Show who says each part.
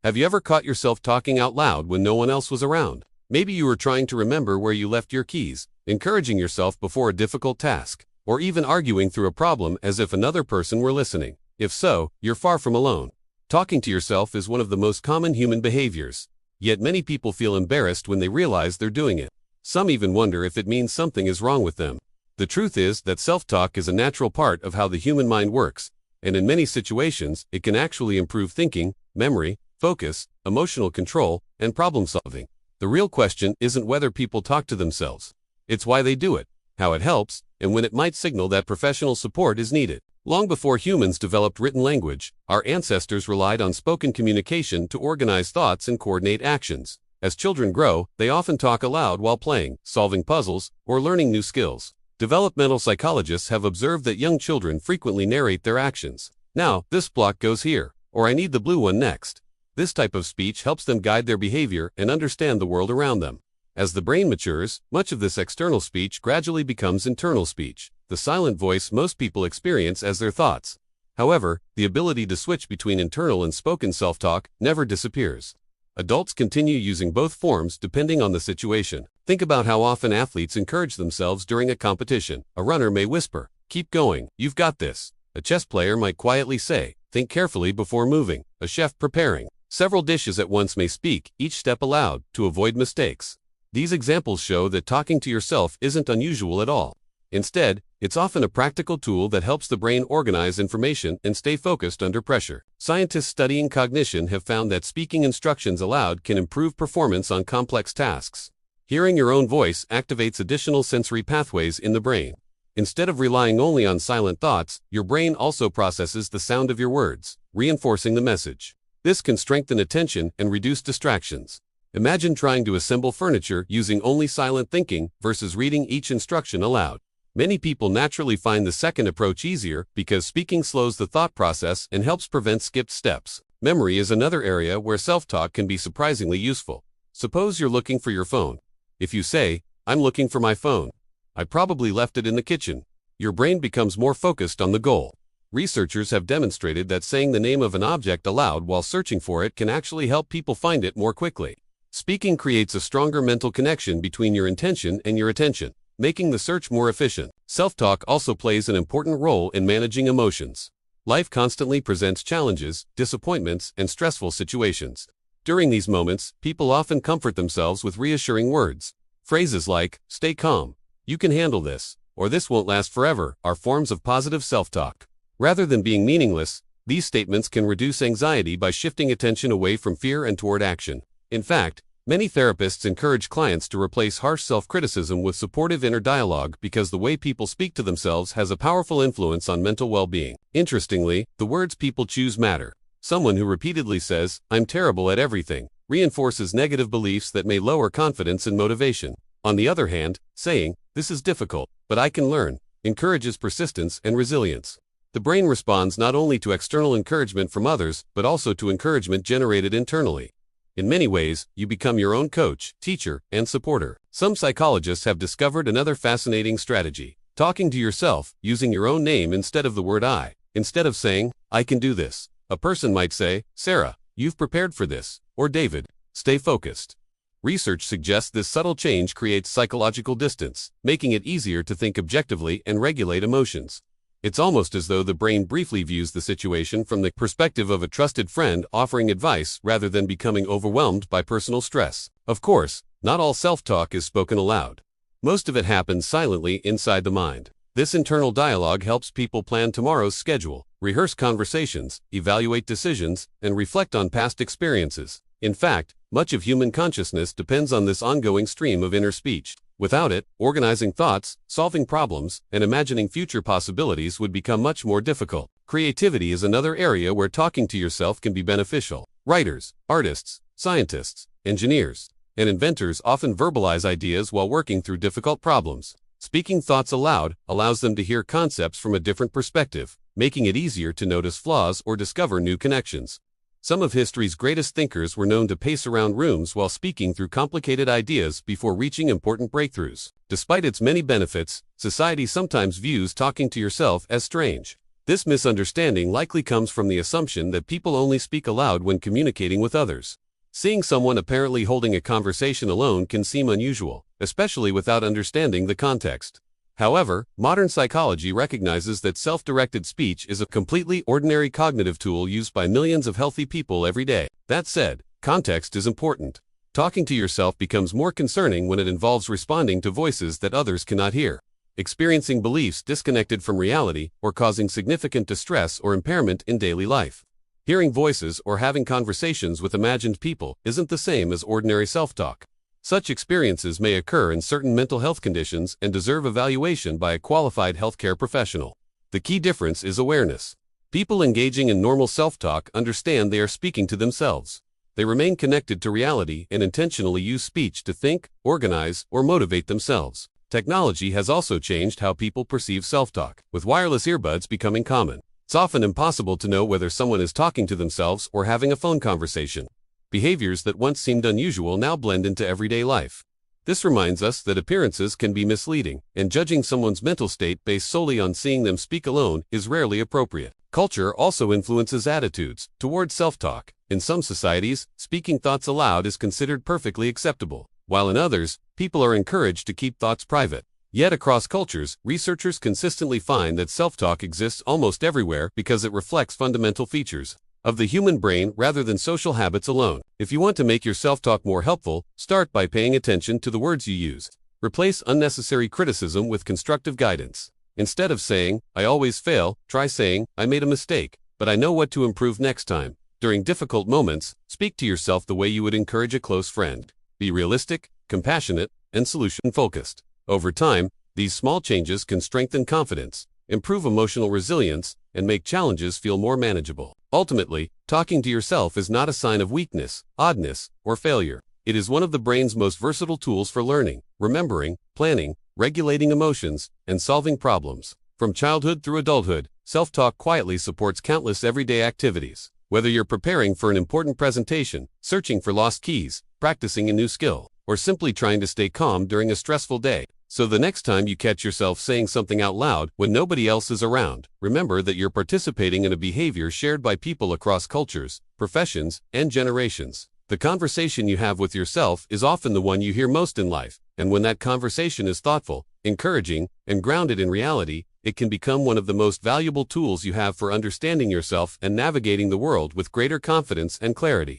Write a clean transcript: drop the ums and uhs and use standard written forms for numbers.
Speaker 1: Have you ever caught yourself talking out loud when no one else was around? Maybe you were trying to remember where you left your keys, encouraging yourself before a difficult task, or even arguing through a problem as if another person were listening. If so, you're far from alone. Talking to yourself is one of the most common human behaviors. Yet many people feel embarrassed when they realize they're doing it. Some even wonder if it means something is wrong with them. The truth is that self-talk is a natural part of how the human mind works, and in many situations, it can actually improve thinking, memory, focus, emotional control, and problem solving. The real question isn't whether people talk to themselves. It's why they do it, how it helps, and when it might signal that professional support is needed. Long before humans developed written language, our ancestors relied on spoken communication to organize thoughts and coordinate actions. As children grow, they often talk aloud while playing, solving puzzles, or learning new skills. Developmental psychologists have observed that young children frequently narrate their actions. Now, this block goes here, or I need the blue one next. This type of speech helps them guide their behavior and understand the world around them. As the brain matures, much of this external speech gradually becomes internal speech, the silent voice most people experience as their thoughts. However, the ability to switch between internal and spoken self-talk never disappears. Adults continue using both forms depending on the situation. Think about how often athletes encourage themselves during a competition. A runner may whisper, "Keep going, you've got this." A chess player might quietly say, "Think carefully before moving." A chef preparing several dishes at once may speak each step aloud to avoid mistakes. These examples show that talking to yourself isn't unusual at all. Instead, it's often a practical tool that helps the brain organize information and stay focused under pressure. Scientists studying cognition have found that speaking instructions aloud can improve performance on complex tasks. Hearing your own voice activates additional sensory pathways in the brain. Instead of relying only on silent thoughts, your brain also processes the sound of your words, reinforcing the message. This can strengthen attention and reduce distractions. Imagine trying to assemble furniture using only silent thinking versus reading each instruction aloud. Many people naturally find the second approach easier because speaking slows the thought process and helps prevent skipped steps. Memory is another area where self-talk can be surprisingly useful. Suppose you're looking for your phone. If you say, "I'm looking for my phone. I probably left it in the kitchen," your brain becomes more focused on the goal. Researchers have demonstrated that saying the name of an object aloud while searching for it can actually help people find it more quickly. Speaking creates a stronger mental connection between your intention and your attention, making the search more efficient. Self-talk also plays an important role in managing emotions. Life constantly presents challenges, disappointments, and stressful situations. During these moments, people often comfort themselves with reassuring words. Phrases like, "Stay calm," "You can handle this," or "This won't last forever," are forms of positive self-talk. Rather than being meaningless, these statements can reduce anxiety by shifting attention away from fear and toward action. In fact, many therapists encourage clients to replace harsh self-criticism with supportive inner dialogue because the way people speak to themselves has a powerful influence on mental well-being. Interestingly, the words people choose matter. Someone who repeatedly says, "I'm terrible at everything," reinforces negative beliefs that may lower confidence and motivation. On the other hand, saying, "This is difficult, but I can learn," encourages persistence and resilience. The brain responds not only to external encouragement from others, but also to encouragement generated internally. In many ways, you become your own coach, teacher, and supporter. Some psychologists have discovered another fascinating strategy: talking to yourself, using your own name instead of the word I. Instead of saying, "I can do this," a person might say, "Sarah, you've prepared for this," or "David, stay focused." Research suggests this subtle change creates psychological distance, making it easier to think objectively and regulate emotions. It's almost as though the brain briefly views the situation from the perspective of a trusted friend offering advice rather than becoming overwhelmed by personal stress. Of course, not all self-talk is spoken aloud. Most of it happens silently inside the mind. This internal dialogue helps people plan tomorrow's schedule, rehearse conversations, evaluate decisions, and reflect on past experiences. In fact, much of human consciousness depends on this ongoing stream of inner speech. Without it, organizing thoughts, solving problems, and imagining future possibilities would become much more difficult. Creativity is another area where talking to yourself can be beneficial. Writers, artists, scientists, engineers, and inventors often verbalize ideas while working through difficult problems. Speaking thoughts aloud allows them to hear concepts from a different perspective, making it easier to notice flaws or discover new connections. Some of history's greatest thinkers were known to pace around rooms while speaking through complicated ideas before reaching important breakthroughs. Despite its many benefits, society sometimes views talking to yourself as strange. This misunderstanding likely comes from the assumption that people only speak aloud when communicating with others. Seeing someone apparently holding a conversation alone can seem unusual, especially without understanding the context. However, modern psychology recognizes that self-directed speech is a completely ordinary cognitive tool used by millions of healthy people every day. That said, context is important. Talking to yourself becomes more concerning when it involves responding to voices that others cannot hear, experiencing beliefs disconnected from reality, or causing significant distress or impairment in daily life. Hearing voices or having conversations with imagined people isn't the same as ordinary self-talk. Such experiences may occur in certain mental health conditions and deserve evaluation by a qualified healthcare professional. The key difference is awareness. People engaging in normal self-talk understand they are speaking to themselves. They remain connected to reality and intentionally use speech to think, organize, or motivate themselves. Technology has also changed how people perceive self-talk, with wireless earbuds becoming common. It's often impossible to know whether someone is talking to themselves or having a phone conversation. Behaviors that once seemed unusual now blend into everyday life. This reminds us that appearances can be misleading, and judging someone's mental state based solely on seeing them speak alone is rarely appropriate. Culture also influences attitudes toward self-talk. In some societies, speaking thoughts aloud is considered perfectly acceptable, while in others, people are encouraged to keep thoughts private. Yet across cultures, researchers consistently find that self-talk exists almost everywhere because it reflects fundamental features of the human brain rather than social habits alone. If you want to make your self-talk more helpful, start by paying attention to the words you use. Replace unnecessary criticism with constructive guidance. Instead of saying, "I always fail," try saying, "I made a mistake, but I know what to improve next time." During difficult moments, speak to yourself the way you would encourage a close friend. Be realistic, compassionate, and solution-focused. Over time, these small changes can strengthen confidence, improve emotional resilience, and make challenges feel more manageable. Ultimately, talking to yourself is not a sign of weakness, oddness, or failure. It is one of the brain's most versatile tools for learning, remembering, planning, regulating emotions, and solving problems. From childhood through adulthood, self-talk quietly supports countless everyday activities. Whether you're preparing for an important presentation, searching for lost keys, practicing a new skill, or simply trying to stay calm during a stressful day. So the next time you catch yourself saying something out loud when nobody else is around, remember that you're participating in a behavior shared by people across cultures, professions, and generations. The conversation you have with yourself is often the one you hear most in life, and when that conversation is thoughtful, encouraging, and grounded in reality, it can become one of the most valuable tools you have for understanding yourself and navigating the world with greater confidence and clarity.